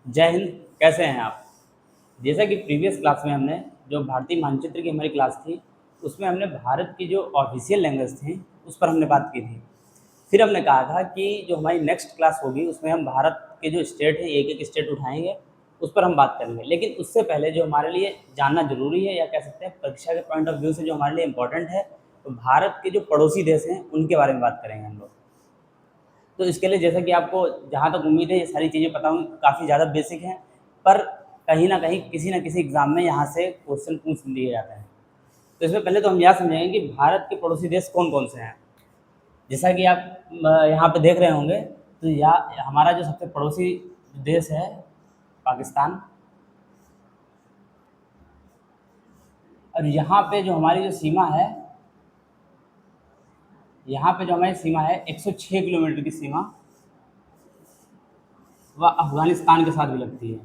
जय हिंद। कैसे हैं आप? जैसा कि प्रीवियस क्लास में हमने जो भारतीय मानचित्र की हमारी क्लास थी, उसमें हमने भारत की जो ऑफिशियल लैंग्वेज थी उस पर हमने बात की थी। फिर हमने कहा था कि जो हमारी नेक्स्ट क्लास होगी उसमें हम भारत के जो स्टेट हैं, एक एक स्टेट उठाएंगे, उस पर हम बात करेंगे। लेकिन उससे पहले जो हमारे लिए जानना ज़रूरी है, या कह सकते हैं परीक्षा के पॉइंट ऑफ व्यू से जो हमारे लिए इम्पोर्टेंट है, तो भारत के जो पड़ोसी देश हैं उनके बारे में बात करेंगे हम लोग। तो इसके लिए जैसा कि आपको जहाँ तक उम्मीद है ये सारी चीज़ें पता होंगी, काफ़ी ज़्यादा बेसिक हैं, पर कहीं न कहीं किसी न किसी एग्ज़ाम में यहाँ से क्वेश्चन पूछ लिए जाते हैं। तो इसमें पहले तो हम यह समझेंगे कि भारत के पड़ोसी देश कौन-कौन से हैं। जैसा कि आप यहाँ पे देख रहे होंगे, तो यहाँ हमारा जो सबसे पड़ोसी देश है पाकिस्तान। और यहाँ पे जो हमारी जो सीमा है, यहाँ पे जो हमारी सीमा है 106 किलोमीटर की सीमा, वह अफ़गानिस्तान के साथ भी लगती है।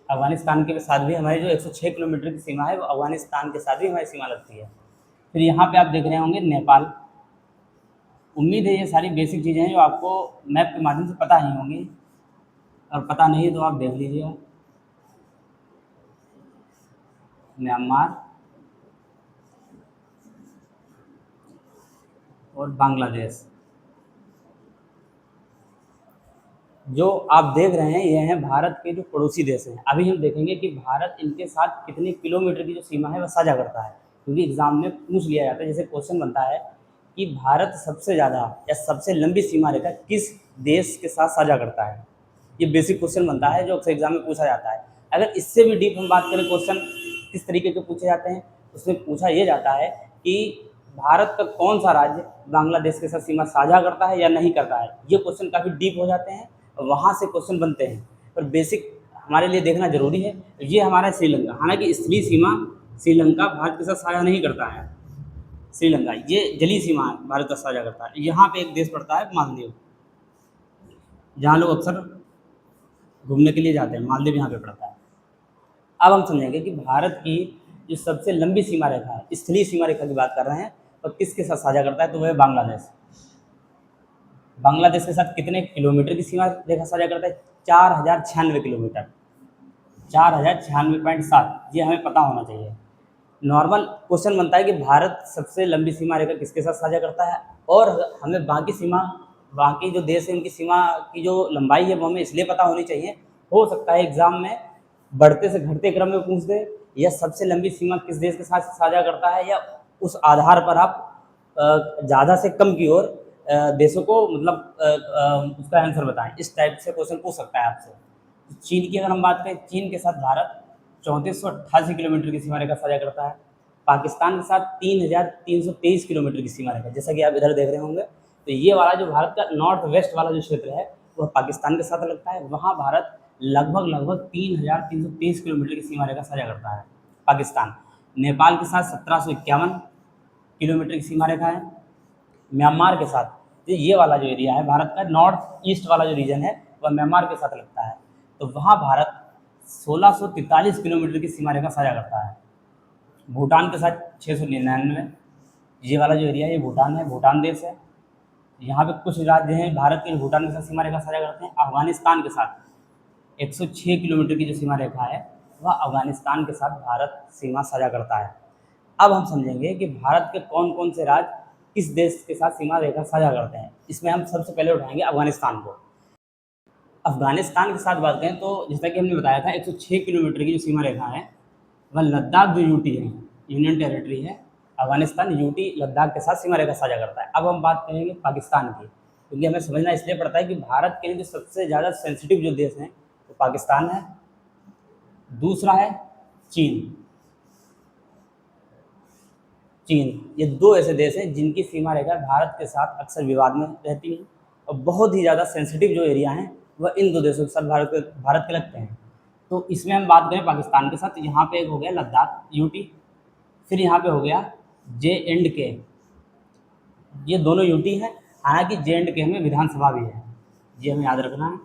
अफ़गानिस्तान के साथ भी हमारी जो 106 किलोमीटर की सीमा है, वो अफ़गानिस्तान के साथ भी हमारी सीमा लगती है। फिर यहाँ पे आप देख रहे होंगे नेपाल। उम्मीद है ये सारी बेसिक चीज़ें हैं जो आपको मैप के माध्यम से पता ही होंगी, और पता नहीं तो आप देख लीजिएगा। म्यांमार और बांग्लादेश जो आप देख रहे हैं, ये हैं भारत के जो पड़ोसी देश हैं। अभी हम देखेंगे कि भारत इनके साथ कितने किलोमीटर की जो सीमा है वह साझा करता है, क्योंकि एग्ज़ाम में पूछ लिया जाता है। जैसे क्वेश्चन बनता है कि भारत सबसे ज़्यादा या सबसे लंबी सीमा रेखा किस देश के साथ साझा करता है। ये बेसिक क्वेश्चन बनता है जो अक्सर एग्जाम में पूछा जाता है। अगर इससे भी डीप हम बात करें, क्वेश्चन किस तरीके के पूछे जाते हैं, उसमें पूछा ये जाता है कि भारत का कौन सा राज्य बांग्लादेश के साथ सीमा साझा करता है या नहीं करता है। ये क्वेश्चन काफ़ी डीप हो जाते हैं, वहाँ से क्वेश्चन बनते हैं, पर बेसिक हमारे लिए देखना जरूरी है। ये हमारा श्रीलंका, हालांकि स्थलीय सीमा श्रीलंका भारत के साथ साझा नहीं करता है। श्रीलंका ये जलीय सीमा है, भारत का साझा करता है। यहाँ पे एक देश पड़ता है मालदीव, जहाँ लोग अक्सर घूमने के लिए जाते हैं। मालदीव यहाँ पे पड़ता है। अब हम समझेंगे कि भारत की जो सबसे लंबी सीमा रेखा है, स्थलीय सीमा रेखा की बात कर रहे हैं, और किसके साथ साझा करता है, तो वह है बांग्लादेश। बांग्लादेश के साथ कितने किलोमीटर की सीमा रेखा साझा करता है? 4096 किलोमीटर, 4096.7। ये हमें पता होना चाहिए। नॉर्मल क्वेश्चन बनता है कि भारत सबसे लंबी सीमा रेखा किसके साथ साझा करता है, और हमें बाकी सीमा, बाकी जो देश है उनकी सीमा की जो लंबाई है वो हमें इसलिए पता होनी चाहिए। हो सकता है एग्जाम में बढ़ते से घटते क्रम में पूछ दे, या सबसे लंबी सीमा किस देश के साथ साझा करता है, या उस आधार पर आप ज़्यादा से कम की ओर देशों को मतलब उसका आंसर बताएं। इस टाइप से क्वेश्चन पूछ सकता है आपसे। चीन की अगर हम बात करें, चीन के साथ भारत 3488 किलोमीटर की सीमा रेखा साझा करता है। पाकिस्तान के साथ 3323 किलोमीटर की सीमा रेखा, जैसा कि आप इधर देख रहे होंगे। तो ये वाला जो भारत का नॉर्थ वेस्ट वाला जो क्षेत्र है वह पाकिस्तान के साथ लगता है। वहाँ भारत लगभग लगभग 3323 किलोमीटर की सीमा रेखा साझा करता है, पाकिस्तान। नेपाल के साथ 1751 किलोमीटर की सीमा रेखा है। म्यांमार के साथ, ये वाला जो एरिया है भारत का नॉर्थ ईस्ट वाला जो रीजन है, वह म्यांमार के साथ लगता है। तो वहाँ भारत 1643 किलोमीटर की सीमा रेखा साझा करता है। भूटान के साथ 699, ये वाला जो एरिया है ये भूटान है, भूटान देश है। यहाँ पे कुछ राज्य हैं भारत के जो भूटान के साथ सीमा रेखा साझा करते हैं। अफगानिस्तान के साथ 106 किलोमीटर की जो सीमा रेखा है, वह अफगानिस्तान के साथ भारत सीमा साझा करता है। अब हम समझेंगे कि भारत के कौन कौन से राज्य किस देश के साथ सीमा रेखा साझा करते हैं। इसमें हम सबसे पहले उठाएंगे अफगानिस्तान को। अफगानिस्तान के साथ बात करें तो जैसा कि हमने बताया था, 106 किलोमीटर की जो सीमा रेखा है वह लद्दाख जो यूटी है, यूनियन टेरिटरी है, अफगानिस्तान यूटी लद्दाख के साथ सीमा रेखा साझा करता है। अब हम बात करेंगे पाकिस्तान की, क्योंकि हमें समझना इसलिए पड़ता है कि भारत के लिए जो सबसे ज़्यादा सेंसिटिव जो देश हैं वो पाकिस्तान है, दूसरा है चीन। चीन, ये दो ऐसे देश हैं जिनकी सीमा रेखा भारत के साथ अक्सर विवाद में रहती है, और बहुत ही ज़्यादा सेंसिटिव जो एरिया हैं वह इन दो देशों के साथ भारत के लगते हैं। तो इसमें हम बात करें पाकिस्तान के साथ, तो यहाँ पे एक हो गया लद्दाख यूटी, फिर यहाँ पे हो गया JNK। ये दोनों यूटी हैं, हालांकि JNK में विधानसभा भी है, ये हमें याद रखना है।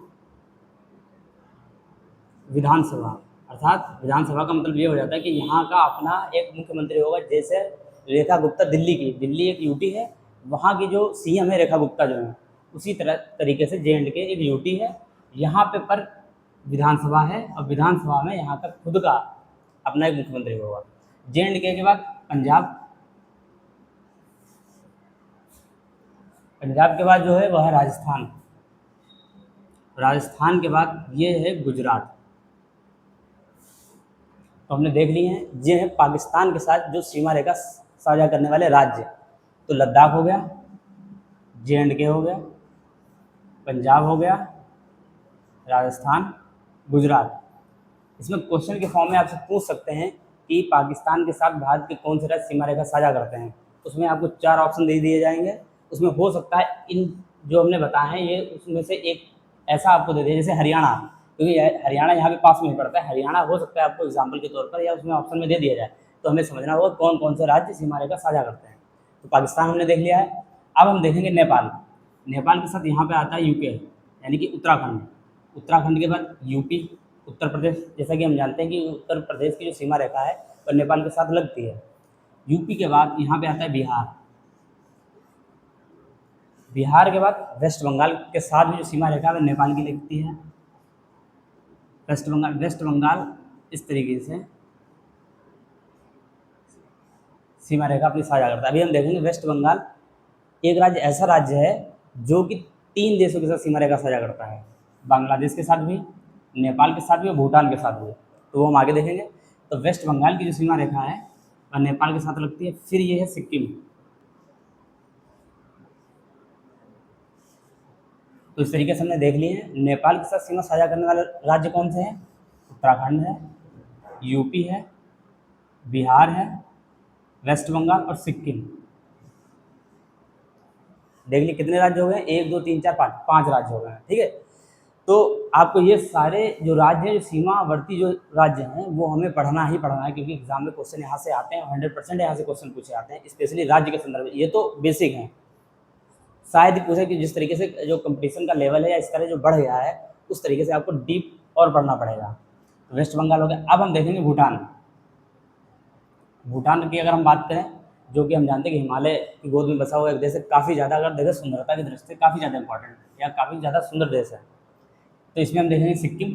विधानसभा, अर्थात विधानसभा का मतलब ये हो जाता है कि यहाँ का अपना एक मुख्यमंत्री होगा। जैसे रेखा गुप्ता दिल्ली की, दिल्ली एक यूटी है, वहाँ की जो सीएम है रेखा गुप्ता जो है, उसी तरीके से J&K एक यूटी है, यहाँ पे पर विधानसभा है और विधानसभा में यहाँ का खुद का अपना एक मुख्यमंत्री होगा। J&K के बाद पंजाब, पंजाब के बाद जो है वह है राजस्थान, राजस्थान के बाद ये है गुजरात। तो हमने देख लिए हैं, ये है पाकिस्तान के साथ जो सीमा रेखा साझा करने वाले राज्य। तो लद्दाख हो गया, J&K हो गया, पंजाब हो गया, राजस्थान, गुजरात। इसमें क्वेश्चन के फॉर्म में आपसे पूछ सकते हैं कि पाकिस्तान के साथ भारत के कौन से राज्य सीमा रेखा साझा करते हैं। उसमें आपको 4 ऑप्शन दे दिए जाएंगे। उसमें हो सकता है इन जो हमने बताए हैं ये उसमें से एक ऐसा आपको दे दिया, जैसे हरियाणा, क्योंकि हरियाणा यहाँ पे पास में ही पड़ता है, हरियाणा हो सकता है आपको एग्जाम्पल के तौर पर या उसमें ऑप्शन में दे दिया जाए। तो हमें समझना होगा कौन कौन से राज्य सीमा रेखा साझा करते हैं। तो पाकिस्तान हमने देख लिया है। अब हम देखेंगे नेपाल। नेपाल के साथ यहाँ पे आता है यूके, यानी कि उत्तराखंड। उत्तराखंड के बाद यूपी, उत्तर प्रदेश। जैसा कि हम जानते हैं कि उत्तर प्रदेश की जो सीमा रेखा है वह नेपाल के साथ लगती है। यूपी के बाद यहाँ पे आता है बिहार। बिहार के बाद वेस्ट बंगाल के साथ भी जो सीमा रेखा है वह नेपाल की लगती है। वेस्ट बंगाल इस तरीके से सीमा रेखा अपनी साझा करता है। अभी हम देखेंगे वेस्ट बंगाल एक राज्य ऐसा राज्य है जो कि 3 देशों के साथ सीमा रेखा साझा करता है, बांग्लादेश के साथ भी, नेपाल के साथ भी और भूटान के साथ भी। तो वो हम आगे देखेंगे। तो वेस्ट बंगाल की जो सीमा रेखा है वह नेपाल के साथ लगती है। फिर ये है सिक्किम। तो इस तरीके से हमने देख लिए हैं नेपाल के साथ सीमा साझा करने वाले राज्य कौन से हैं। उत्तराखंड है, यूपी है, बिहार है, वेस्ट बंगाल और सिक्किम। देख लीजिए कितने राज्य हो गए, 1 2 3 4 5, 5 राज्य हो गए हैं। ठीक है, तो आपको ये सारे जो राज्य हैं, जो सीमावर्ती जो राज्य हैं, वो हमें पढ़ना ही पढ़ना है, क्योंकि एग्जाम में क्वेश्चन यहाँ से आते हैं, 100% यहाँ से क्वेश्चन पूछे आते हैं, स्पेशली राज्य के संदर्भ में। ये तो बेसिक हैं, शायद ही पूछे कि जिस तरीके से जो कंपटीशन का लेवल है या इस तरह जो बढ़ गया है, उस तरीके से आपको डीप और पढ़ना पड़ेगा। तो वेस्ट बंगाल हो गया। अब हम देखेंगे भूटान। भूटान की अगर हम बात करें, जो कि हम जानते हैं कि हिमालय की गोद में बसा हुआ एक देश है, काफ़ी ज़्यादा अगर देखें सुंदरता की दृष्टि से काफ़ी ज़्यादा इंपॉर्टेंट या काफ़ी ज़्यादा सुंदर देश है। तो इसमें हम देखेंगे सिक्किम।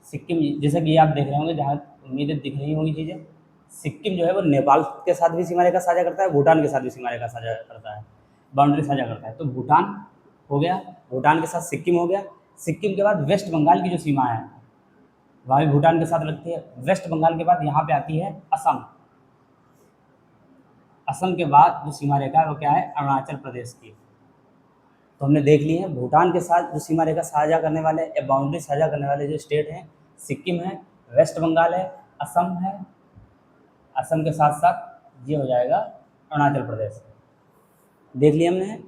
सिक्किम जैसा कि आप देख रहे होंगे, जहाँ उम्मीदें दिख रही होंगी चीज़ें, सिक्किम जो है वो नेपाल के साथ भी सीमा रेखा साझा करता है, भूटान के साथ भी सीमा रेखा साझा करता है, बाउंड्री साझा करता है। तो भूटान हो गया, भूटान के साथ सिक्किम हो गया। सिक्किम के बाद वेस्ट बंगाल की जो सीमा है वह भी भूटान के साथ लगती है। वेस्ट बंगाल के बाद यहाँ पे आती है असम। असम के बाद जो सीमा रेखा है वो क्या है, अरुणाचल प्रदेश की। तो हमने देख ली है भूटान के साथ जो सीमा रेखा साझा करने वाले या बाउंड्री साझा करने वाले जो स्टेट हैं, सिक्किम है, वेस्ट बंगाल है, असम है। असम के साथ साथ ये हो जाएगा अरुणाचल प्रदेश। देख लिया हमने।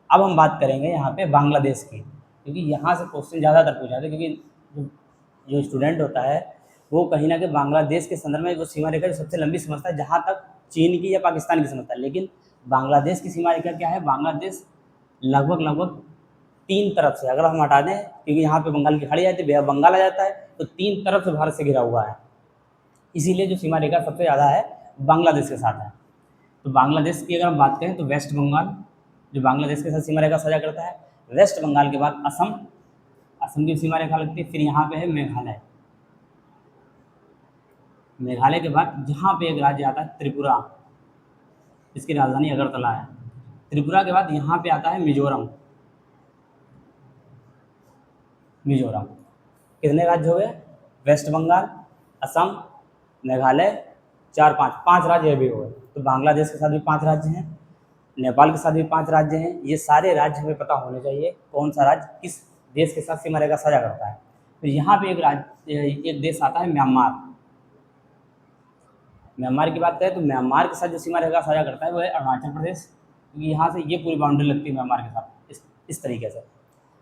अब हम बात करेंगे यहाँ पे बांग्लादेश की, क्योंकि यहाँ से क्वेश्चन ज़्यादातर पूछा जाता है, क्योंकि जो स्टूडेंट होता है वो कहीं ना कहीं बांग्लादेश के संदर्भ में वो सीमा रेखा जो सबसे लंबी समझता है, जहाँ तक चीन की या पाकिस्तान की समझता है। लेकिन बांग्लादेश की सीमा रेखा क्या है, बांग्लादेश लगभग 3 तरफ से, अगर हम हटा दें क्योंकि यहाँ पे बंगाल की खाड़ी आती है, बंगाल आ जाता है, तो 3 तरफ से भारत से घिरा हुआ है। इसीलिए जो सीमा रेखा सबसे ज़्यादा है बांग्लादेश के साथ है। तो बांग्लादेश की अगर हम बात करें तो वेस्ट बंगाल जो बांग्लादेश के साथ सीमा रेखा साझा करता है। वेस्ट बंगाल के बाद असम, असम की सीमा रेखा लगती है। फिर यहाँ पे है मेघालय। मेघालय के बाद जहाँ पे एक राज्य आता है त्रिपुरा, इसकी राजधानी अगरतला है। त्रिपुरा के बाद यहाँ पे आता है मिजोरम। मिजोरम कितने राज्य हो गए, वेस्ट बंगाल, असम, मेघालय, 4 5 राज्य भी हो गए। तो बांग्लादेश के साथ भी 5 राज्य हैं, नेपाल के साथ भी 5 राज्य हैं। ये सारे राज्य हमें पता होने चाहिए कौन सा राज्य किस देश के साथ सीमा रेखा साझा करता है। फिर यहाँ पे एक देश आता है म्यांमार। म्यांमार की बात करें तो म्यांमार के साथ जो सीमा रेखा साझा करता है वो है अरुणाचल प्रदेश, क्योंकि यहाँ से ये पूरी बाउंड्री लगती है म्यांमार के साथ इस तरीके से।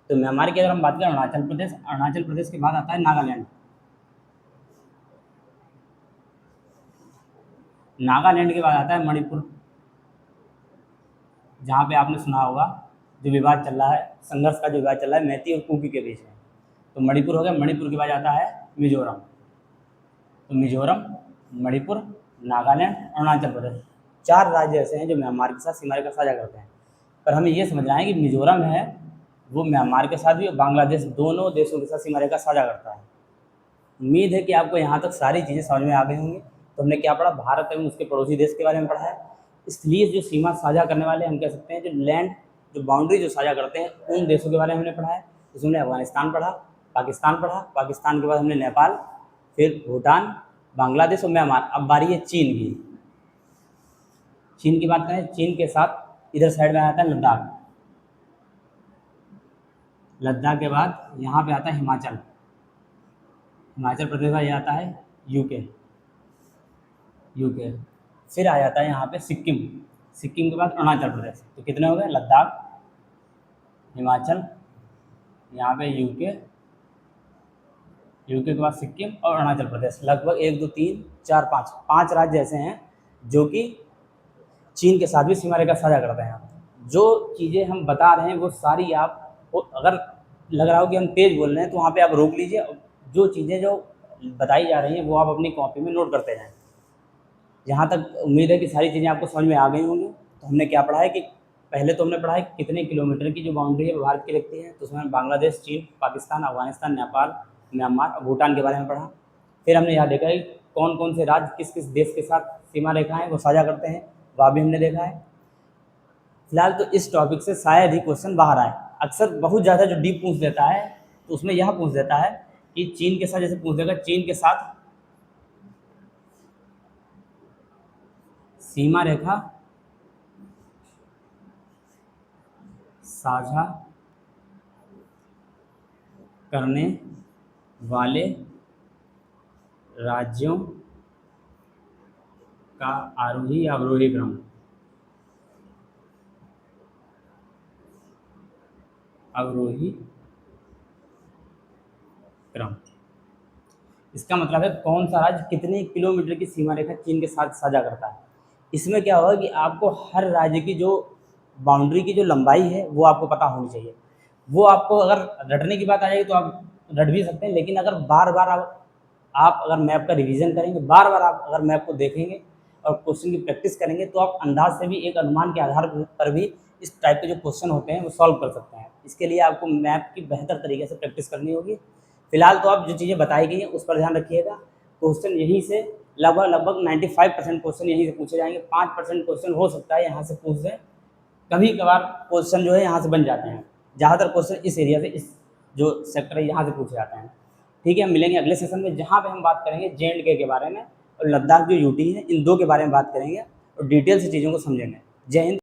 तो म्यांमार की अगर हम बात करें अरुणाचल प्रदेश के बाद आता है नागालैंड। नागालैंड के बाद आता है मणिपुर, जहाँ पे आपने सुना होगा जो विवाद चल रहा है, संघर्ष का जो विवाद चल रहा है मैती और कुकी के बीच में। तो मणिपुर हो गया। मणिपुर के बाद आता है मिजोरम। तो मिजोरम, मणिपुर, नागालैंड, अरुणाचल प्रदेश, 4 राज्य ऐसे हैं जो म्यांमार के साथ सीमा रेखा साझा करते हैं। पर हमें ये समझना है कि मिज़ोरम है वो म्यांमार के साथ भी और बांग्लादेश, दोनों देशों के साथ सीमा रेखा साझा करता है। उम्मीद है कि आपको यहाँ तक सारी चीज़ें समझ में आ गई होंगी। तो हमने क्या पढ़ा, भारत एवं उसके पड़ोसी देश के बारे में पढ़ा है। इसलिए जो सीमा साझा करने वाले हम कह सकते हैं, जो लैंड, जो बाउंड्री जो साझा करते हैं, उन देशों के बारे में हमने पढ़ा है। इसमें हमने अफ़गानिस्तान पढ़ा, पाकिस्तान पढ़ा, पाकिस्तान के बाद हमने नेपाल, फिर भूटान, बांग्लादेश और म्यांमार। अब बारी है चीन की। चीन की बात करें, चीन के साथ इधर साइड में आता है लद्दाख। लद्दाख के बाद यहाँ पे आता है हिमाचल, हिमाचल प्रदेश का ये आता है यूके, यूके। फिर आ जाता है यहाँ पे सिक्किम, सिक्किम के बाद अरुणाचल प्रदेश। तो कितने हो गए, लद्दाख, हिमाचल, यहाँ पे यूके, यूके के बाद सिक्किम और अरुणाचल प्रदेश। लगभग 1 2 3 4 5 राज्य ऐसे हैं जो कि चीन के साथ भी सीमा रेखा साझा करते हैं। जो चीज़ें हम बता रहे हैं वो सारी आपको, अगर लग रहा हो कि हम तेज़ बोल रहे हैं तो वहाँ पे आप रोक लीजिए। जो चीज़ें जो बताई जा रही हैं वो आप अपनी कॉपी में नोट करते जाएँ। जहाँ तक उम्मीद है कि सारी चीज़ें आपको समझ में आ गई होंगी। तो हमने क्या पढ़ा है कि पहले तो हमने पढ़ा है कितने किलोमीटर की जो बाउंड्री है भारत की लगती है। तो उसमें बांग्लादेश, चीन, पाकिस्तान, अफ़गानिस्तान, नेपाल, म्यांमार और भूटान के बारे में पढ़ा। फिर हमने यहाँ देखा कि कौन कौन से राज्य किस किस देश के साथ सीमा रेखाएँ वो साझा करते हैं, वह भी हमने देखा है। फिलहाल तो इस टॉपिक से शायद ही क्वेश्चन बाहर आए। अक्सर बहुत ज़्यादा जो डीप पूछ देता है तो उसमें यह पूछ देता है कि चीन के साथ, जैसे पूछ देगा चीन के साथ सीमा रेखा साझा करने वाले राज्यों का आरोही या अवरोही क्रम, अवरोही क्रम। इसका मतलब है कौन सा राज्य कितने किलोमीटर की सीमा रेखा चीन के साथ साझा करता है। इसमें क्या होगा कि आपको हर राज्य की जो बाउंड्री की जो लंबाई है वो आपको पता होनी चाहिए। वो आपको अगर रटने की बात आ जाएगी तो आप रट भी सकते हैं, लेकिन अगर बार बार आप अगर मैप का रिवीजन करेंगे, बार बार आप अगर मैप को देखेंगे और क्वेश्चन की प्रैक्टिस करेंगे तो आप अंदाज से भी, एक अनुमान के आधार पर भी इस टाइप के जो क्वेश्चन होते हैं वो सॉल्व कर सकते हैं। इसके लिए आपको मैप की बेहतर तरीके से प्रैक्टिस करनी होगी। फिलहाल तो आप जो चीज़ें बताई गई हैं उस पर ध्यान रखिएगा। क्वेश्चन यहीं से लगभग 95% क्वेश्चन यहीं से पूछे जाएंगे। 5% क्वेश्चन हो सकता है यहाँ से पूछ दें, कभी कभार क्वेश्चन जो है यहाँ से बन जाते हैं। ज़्यादातर क्वेश्चन इस एरिया से, इस जो सेक्टर है यहाँ से पूछे जाते हैं। ठीक है, हम मिलेंगे अगले सेशन में जहाँ पे हम बात करेंगे J&K के बारे में और लद्दाख जो यूटी है, इन दो के बारे में बात करेंगे और डिटेल से चीज़ों को समझेंगे। जय हिंद।